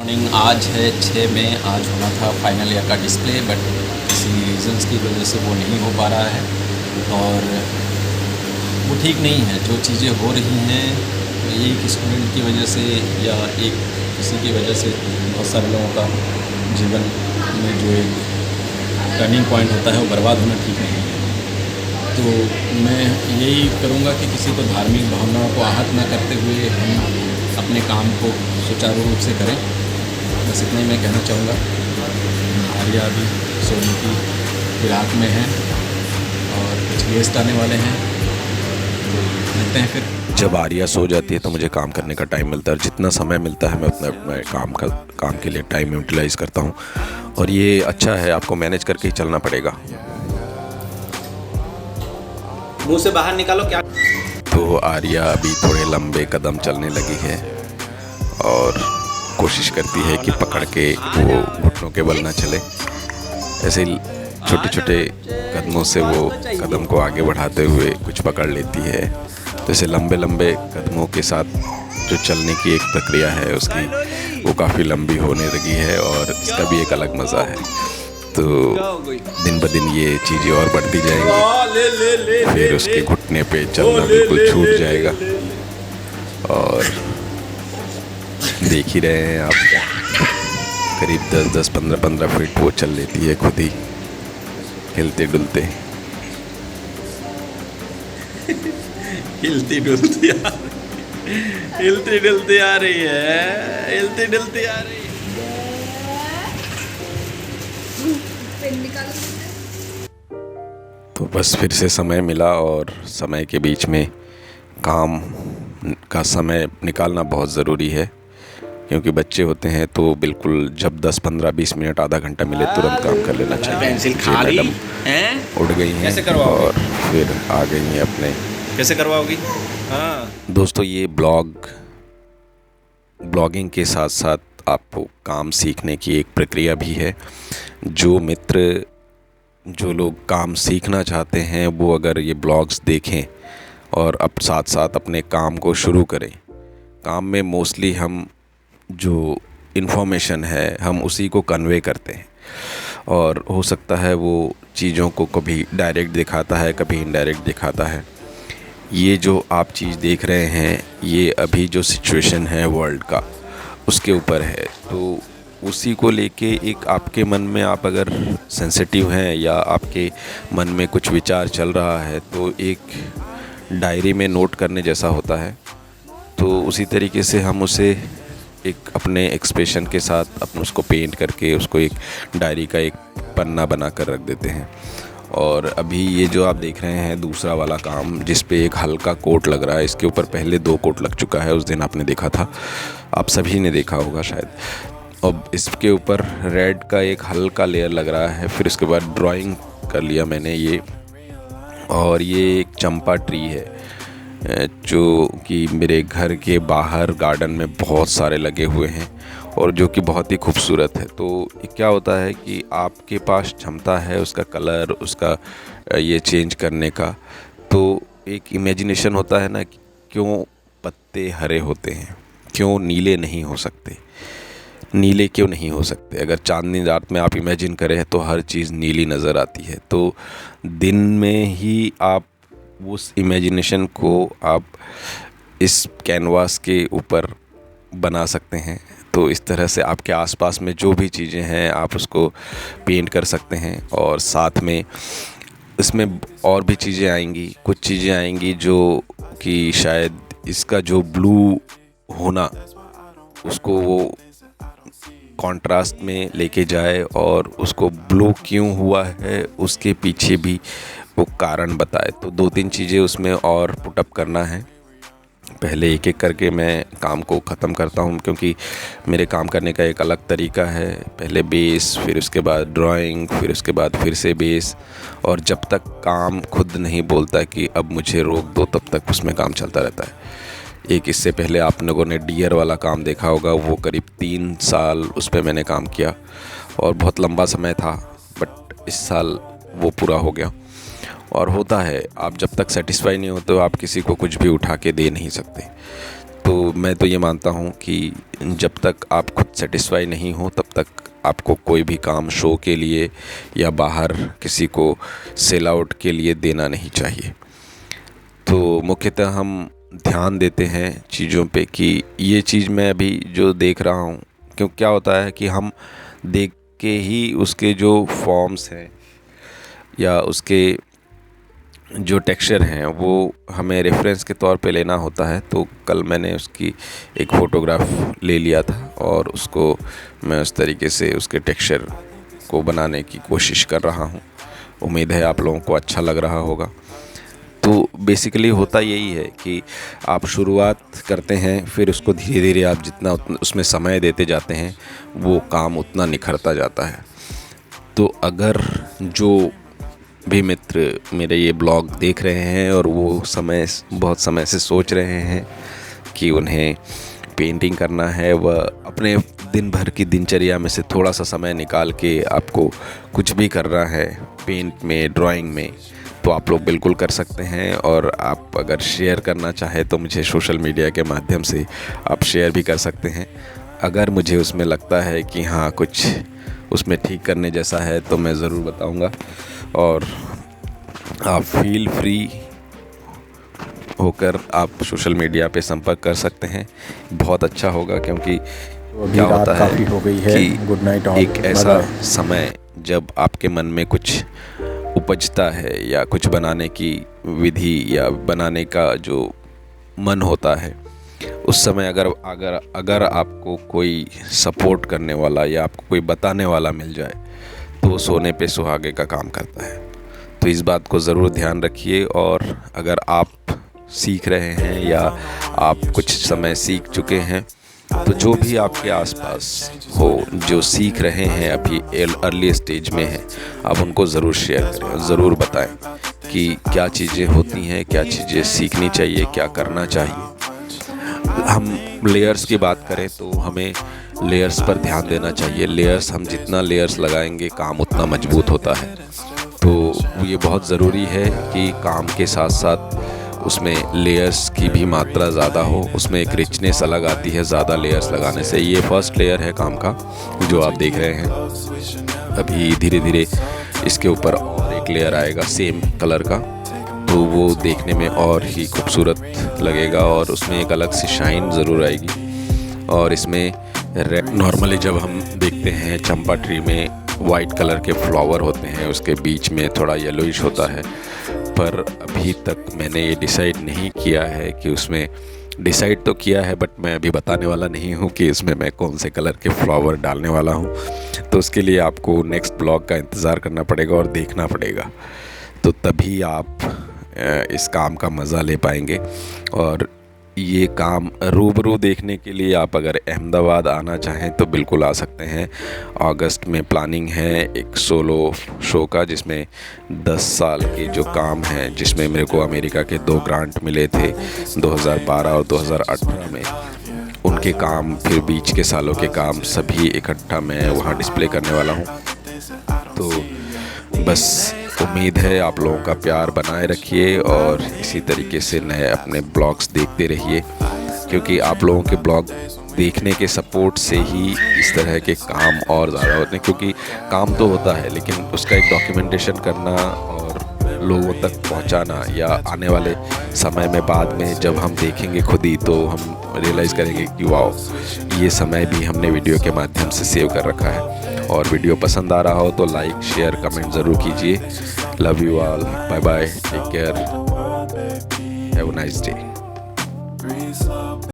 Morning आज है 6 मई। आज होना था फाइनल ईयर का डिस्प्ले, बट किसी रीज़न्स की वजह से वो नहीं हो पा रहा है और वो ठीक नहीं है। जो चीज़ें हो रही हैं एक स्टूडेंट की वजह से या एक किसी की वजह से बहुत सारे लोगों का जीवन में जो एक टर्निंग पॉइंट होता है वो बर्बाद होना ठीक नहीं है। तो मैं यही करूँगा कि किसी को धार्मिक भावनाओं को आहत न करते हुए हम अपने काम को सुचारू रूप से करें। बस इतना ही मैं कहना चाहूँगा। आर्या अभी सोने की फिराक में है और कुछ गेस्ट आने वाले हैं, तो मिलते हैं फिर। जब आर्या सो जाती है तो मुझे काम करने का टाइम मिलता है और जितना समय मिलता है मैं अपने काम के लिए टाइम यूटिलाइज़ करता हूँ। और ये अच्छा है, आपको मैनेज करके ही चलना पड़ेगा। मुंह से बाहर निकालो क्या। तो आर्या अभी थोड़े लंबे कदम चलने लगी है और कोशिश करती है कि पकड़ के वो घुटनों के बल ना चले। ऐसे ही छोटे छोटे कदमों से वो कदम को आगे बढ़ाते हुए कुछ पकड़ लेती है। तो ऐसे लंबे लंबे कदमों के साथ जो चलने की एक प्रक्रिया है उसकी वो काफ़ी लंबी होने लगी है और इसका भी एक अलग मज़ा है। तो दिन ब दिन ये चीज़ें और बढ़ती जाएंगी, फिर उसके घुटने पे चलना बिल्कुल छूट जाएगा। और देख ही रहे हैं आप, करीब 10-10, 15-15 फीट वो चल लेती है खुद ही, हिलते डुलते। हिलती डुलती आ रही है, हिलती डुलती आ रही है। तो बस फिर से समय मिला और समय के बीच में काम का समय निकालना बहुत ज़रूरी है, क्योंकि बच्चे होते हैं तो बिल्कुल जब 10-15-20 मिनट आधा घंटा मिले तुरंत काम कर लेना चाहिए। पेंसिल खाली मैडम हैं, उड़ गई हैं कैसे करवाओगे? और फिर आ गई हैं अपने। कैसे करवाओगी? हाँ दोस्तों, ये ब्लॉगिंग के साथ साथ आपको काम सीखने की एक प्रक्रिया भी है। जो लोग काम सीखना चाहते हैं वो अगर ये ब्लॉग्स देखें और अब साथ साथ अपने काम को शुरू करें। काम में मोस्टली हम जो इन्फॉर्मेशन है हम उसी को कन्वे करते हैं और हो सकता है वो चीज़ों को कभी डायरेक्ट दिखाता है, कभी इनडायरेक्ट दिखाता है। ये जो आप चीज़ देख रहे हैं ये अभी जो सिचुएशन है वर्ल्ड का उसके ऊपर है। तो उसी को लेके एक आपके मन में, आप अगर सेंसिटिव हैं या आपके मन में कुछ विचार चल रहा है तो एक डायरी में नोट करने जैसा होता है। तो उसी तरीके से हम उसे एक अपने एक्सप्रेशन के साथ अपने उसको पेंट करके उसको एक डायरी का एक पन्ना बना कर रख देते हैं। और अभी ये जो आप देख रहे हैं दूसरा वाला काम, जिस पे एक हल्का कोट लग रहा है, इसके ऊपर पहले 2 कोट लग चुका है। उस दिन आपने देखा था, आप सभी ने देखा होगा शायद। अब इसके ऊपर रेड का एक हल्का लेयर लग रहा है। फिर उसके बाद ड्राइंग कर लिया मैंने ये, और ये एक चंपा ट्री है जो कि मेरे घर के बाहर गार्डन में बहुत सारे लगे हुए हैं और जो कि बहुत ही खूबसूरत है। तो क्या होता है कि आपके पास क्षमता है उसका कलर, उसका ये चेंज करने का, तो एक इमेजिनेशन होता है ना कि क्यों पत्ते हरे होते हैं, क्यों नीले नहीं हो सकते, नीले क्यों नहीं हो सकते। अगर चांदनी रात में आप इमेजिन करें तो हर चीज़ नीली नज़र आती है। तो दिन में ही आप उस इमेजिनेशन को आप इस कैनवास के ऊपर बना सकते हैं। तो इस तरह से आपके आसपास में जो भी चीज़ें हैं आप उसको पेंट कर सकते हैं। और साथ में इसमें और भी चीज़ें आएंगी, कुछ चीज़ें आएंगी जो कि शायद इसका जो ब्लू होना उसको वो कॉन्ट्रास्ट में लेके जाए और उसको ब्लू क्यों हुआ है उसके पीछे भी वो कारण बताए। तो 2-3 चीज़ें उसमें और पुटअप करना है। पहले एक एक करके मैं काम को ख़त्म करता हूँ, क्योंकि मेरे काम करने का एक अलग तरीका है। पहले बेस, फिर उसके बाद ड्राइंग, फिर उसके बाद फिर से बेस, और जब तक काम खुद नहीं बोलता कि अब मुझे रोक दो तब तक उसमें काम चलता रहता है। एक इससे पहले आप लोगों ने डियर वाला काम देखा होगा, वो करीब 3 साल उस पर मैंने काम किया और बहुत लंबा समय था, बट इस साल वो पूरा हो गया। और होता है, आप जब तक सेटिस्फाई नहीं होते हो आप किसी को कुछ भी उठा के दे नहीं सकते। तो मैं तो ये मानता हूँ कि जब तक आप खुद सेटिस्फाई नहीं हो तब तक आपको कोई भी काम शो के लिए या बाहर किसी को सेल आउट के लिए देना नहीं चाहिए। तो मुख्यतः हम ध्यान देते हैं चीज़ों पे कि ये चीज़ मैं अभी जो देख रहा हूँ, क्यों क्या होता है कि हम देख के ही उसके जो फॉर्म्स हैं या उसके जो टेक्सचर हैं वो हमें रेफरेंस के तौर पे लेना होता है। तो कल मैंने उसकी एक फ़ोटोग्राफ ले लिया था और उसको मैं उस तरीके से उसके टेक्सचर को बनाने की कोशिश कर रहा हूँ। उम्मीद है आप लोगों को अच्छा लग रहा होगा। तो बेसिकली होता यही है कि आप शुरुआत करते हैं, फिर उसको धीरे धीरे आप जितना उसमें समय देते जाते हैं वो काम उतना निखरता जाता है। तो अगर जो भी मित्र मेरे ये ब्लॉग देख रहे हैं और वो बहुत समय से सोच रहे हैं कि उन्हें पेंटिंग करना है, वह अपने दिन भर की दिनचर्या में से थोड़ा सा समय निकाल के आपको कुछ भी करना है पेंट में, ड्राइंग में, तो आप लोग बिल्कुल कर सकते हैं। और आप अगर शेयर करना चाहे तो मुझे सोशल मीडिया के माध्यम से आप शेयर भी कर सकते हैं। अगर मुझे उसमें लगता है कि हाँ कुछ उसमें ठीक करने जैसा है तो मैं ज़रूर बताऊंगा। और आप फील फ्री होकर आप सोशल मीडिया पे संपर्क कर सकते हैं, बहुत अच्छा होगा। क्योंकि क्या होता है हो गई है, कि गुड नाइट एक ऐसा समय जब आपके मन में कुछ उपजता है या कुछ बनाने की विधि या बनाने का जो मन होता है, उस समय अगर आपको कोई सपोर्ट करने वाला या आपको कोई बताने वाला मिल जाए तो वो सोने पे सुहागे का काम करता है। तो इस बात को ज़रूर ध्यान रखिए। और अगर आप सीख रहे हैं या आप कुछ समय सीख चुके हैं तो जो भी आपके आसपास हो जो सीख रहे हैं, अभी अर्ली स्टेज में हैं, आप उनको ज़रूर शेयर करें, ज़रूर बताएं कि क्या चीज़ें होती हैं, क्या चीज़ें सीखनी चाहिए, क्या करना चाहिए। हम लेयर्स की बात करें तो हमें लेयर्स पर ध्यान देना चाहिए। हम जितना लेयर्स लगाएंगे काम उतना मजबूत होता है। तो ये बहुत ज़रूरी है कि काम के साथ साथ उसमें लेयर्स की भी मात्रा ज़्यादा हो, उसमें एक रिचनेस अलग आती है ज़्यादा लेयर्स लगाने से। ये फर्स्ट लेयर है काम का जो आप देख रहे हैं। अभी धीरे धीरे इसके ऊपर और एक लेयर आएगा सेम कलर का, तो वो देखने में और ही खूबसूरत लगेगा और उसमें एक अलग सी शाइन ज़रूर आएगी। और इसमें नॉर्मली जब हम देखते हैं चंपा ट्री में वाइट कलर के फ्लावर होते हैं, उसके बीच में थोड़ा येलोइश होता है, पर अभी तक मैंने ये डिसाइड नहीं किया है कि उसमें डिसाइड तो किया है बट मैं अभी बताने वाला नहीं हूँ कि इसमें मैं कौन से कलर के फ्लावर डालने वाला हूँ। तो उसके लिए आपको नेक्स्ट ब्लॉग का इंतज़ार करना पड़ेगा और देखना पड़ेगा, तो तभी आप इस काम का मज़ा ले पाएंगे। और ये काम रूबरू देखने के लिए आप अगर अहमदाबाद आना चाहें तो बिल्कुल आ सकते हैं। अगस्त में प्लानिंग है एक सोलो शो का, जिसमें 10 साल के जो काम हैं, जिसमें मेरे को अमेरिका के 2 ग्रांट मिले थे 2012 और 2018 में, उनके काम फिर बीच के सालों के काम सभी इकट्ठा मैं वहाँ डिस्प्ले करने वाला हूँ। तो बस उम्मीद है आप लोगों का प्यार बनाए रखिए और इसी तरीके से नए अपने ब्लॉग्स देखते रहिए, क्योंकि आप लोगों के ब्लॉग देखने के सपोर्ट से ही इस तरह के काम और ज़्यादा होते हैं। क्योंकि काम तो होता है लेकिन उसका एक डॉक्यूमेंटेशन करना और लोगों तक पहुंचाना, या आने वाले समय में बाद में जब हम देखेंगे खुद ही तो हम रियलाइज़ करेंगे कि वाह ये समय भी हमने वीडियो के माध्यम से सेव कर रखा है। और वीडियो पसंद आ रहा हो तो लाइक शेयर कमेंट ज़रूर कीजिए। Love you all, bye bye, take care, have a nice day.